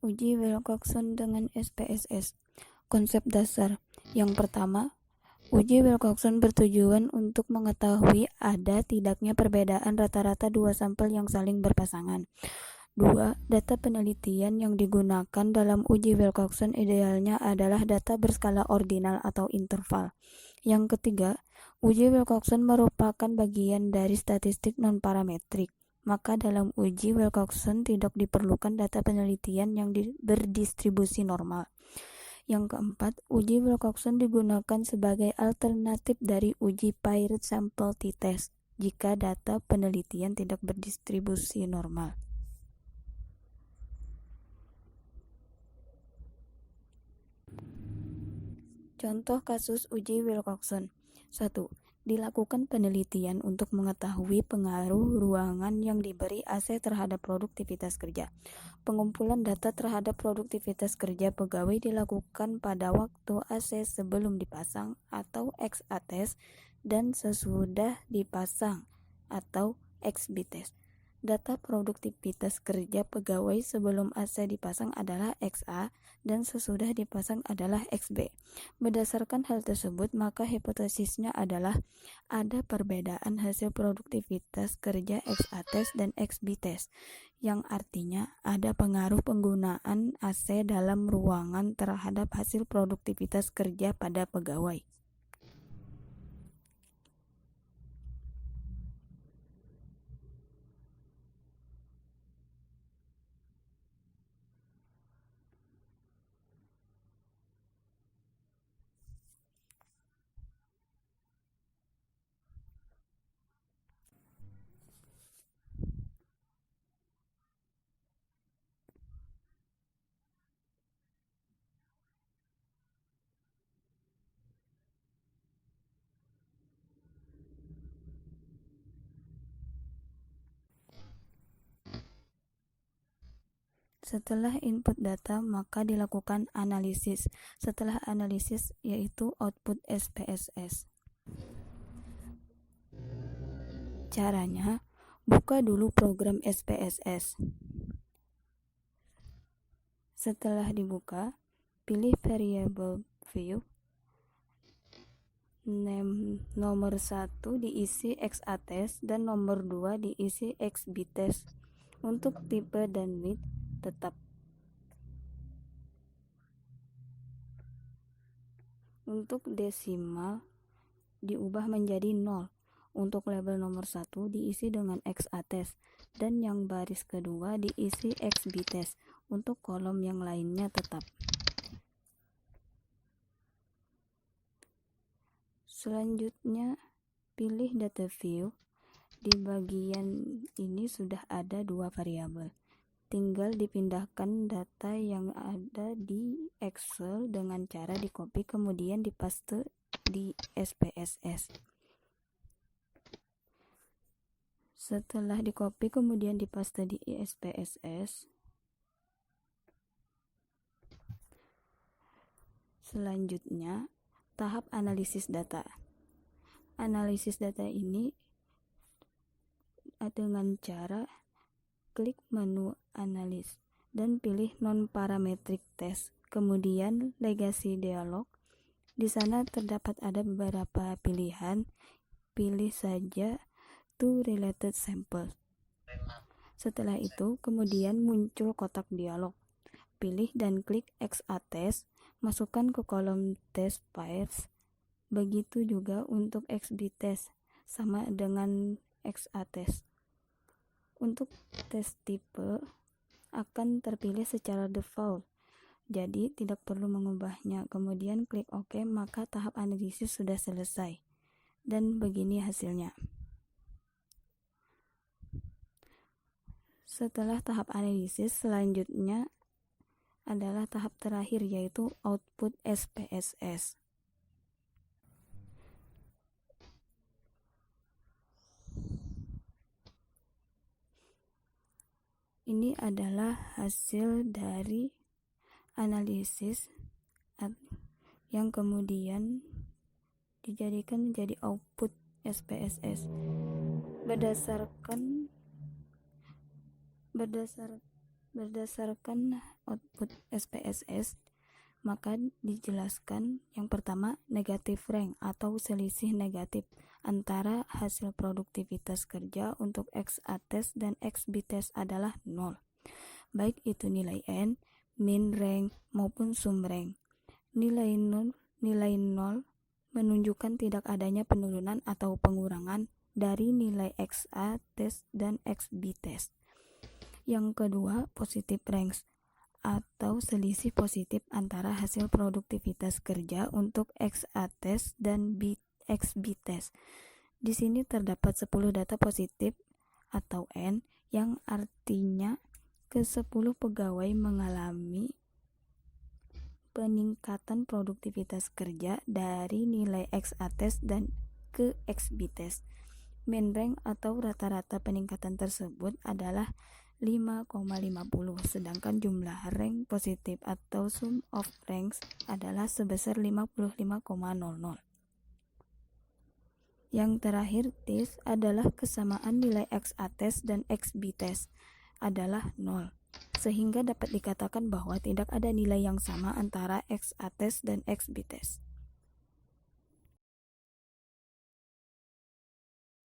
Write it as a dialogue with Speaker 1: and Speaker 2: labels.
Speaker 1: Uji Wilcoxon dengan SPSS. Konsep dasar. Yang pertama, uji Wilcoxon bertujuan untuk mengetahui ada tidaknya perbedaan rata-rata dua sampel yang saling berpasangan. 2. Data penelitian yang digunakan dalam uji Wilcoxon idealnya adalah data berskala ordinal atau interval. Yang ketiga, uji Wilcoxon merupakan bagian dari statistik non-parametrik. Maka dalam uji Wilcoxon tidak diperlukan data penelitian yang berdistribusi normal. Yang keempat, uji Wilcoxon digunakan sebagai alternatif dari uji paired sample t-test jika data penelitian tidak berdistribusi normal. Contoh kasus uji Wilcoxon. 1. Dilakukan penelitian untuk mengetahui pengaruh ruangan yang diberi AC terhadap produktivitas kerja. Pengumpulan data terhadap produktivitas kerja pegawai dilakukan pada waktu AC sebelum dipasang atau XA test dan sesudah dipasang atau XB test. Data produktivitas kerja pegawai sebelum AC dipasang adalah XA dan sesudah dipasang adalah XB. Berdasarkan hal tersebut, maka hipotesisnya adalah ada perbedaan hasil produktivitas kerja XA test dan XB test, yang artinya ada pengaruh penggunaan AC dalam ruangan terhadap hasil produktivitas kerja pada pegawai. Setelah input data, maka dilakukan analisis. Setelah analisis, yaitu output SPSS. Caranya, buka dulu program SPSS. Setelah dibuka, pilih variable view. Nomor 1 diisi XA test dan nomor 2 diisi XB test. Untuk tipe dan width tetap. Untuk desimal diubah menjadi 0. Untuk label nomor 1 diisi dengan XA test dan yang baris kedua diisi XB test. Untuk kolom yang lainnya tetap. Selanjutnya, pilih data view. Di bagian ini sudah ada dua variabel. Tinggal dipindahkan data yang ada di Excel dengan cara di-copy kemudian dipaste di SPSS. Setelah di-copy kemudian dipaste di SPSS, selanjutnya tahap analisis data. Analisis data ini dengan cara klik menu analis dan pilih non-parametric test. Kemudian legacy dialog. Di sana terdapat ada beberapa pilihan. Pilih saja to related sample. Setelah itu, kemudian muncul kotak dialog. Pilih dan klik XA test. Masukkan ke kolom test pairs. Begitu juga untuk XB test, sama dengan XA test. Untuk tes tipe akan terpilih secara default, jadi tidak perlu mengubahnya. Kemudian klik OK, maka tahap analisis sudah selesai. Dan begini hasilnya. Setelah tahap analisis, selanjutnya adalah tahap terakhir, yaitu output SPSS. Ini adalah hasil dari analisis yang kemudian dijadikan menjadi output SPSS Berdasarkan output SPSS, maka dijelaskan yang pertama negatif rank atau selisih negatif antara hasil produktivitas kerja untuk XA test dan XB test adalah 0, baik itu nilai N, min rank maupun sum rank. Nilai 0 menunjukkan tidak adanya penurunan atau pengurangan dari nilai XA test dan XB test. Yang kedua, positive ranks atau selisih positif antara hasil produktivitas kerja untuk XA test dan XB test. Di sini terdapat 10 data positif atau N, yang artinya ke-10 pegawai mengalami peningkatan produktivitas kerja dari nilai XA test dan ke XB test. Mean rank atau rata-rata peningkatan tersebut adalah 5,50, sedangkan jumlah rank positif atau sum of ranks adalah sebesar 55,00. Yang terakhir, TIS adalah kesamaan nilai XA test dan XB test adalah 0, sehingga dapat dikatakan bahwa tidak ada nilai yang sama antara XA test dan XB test.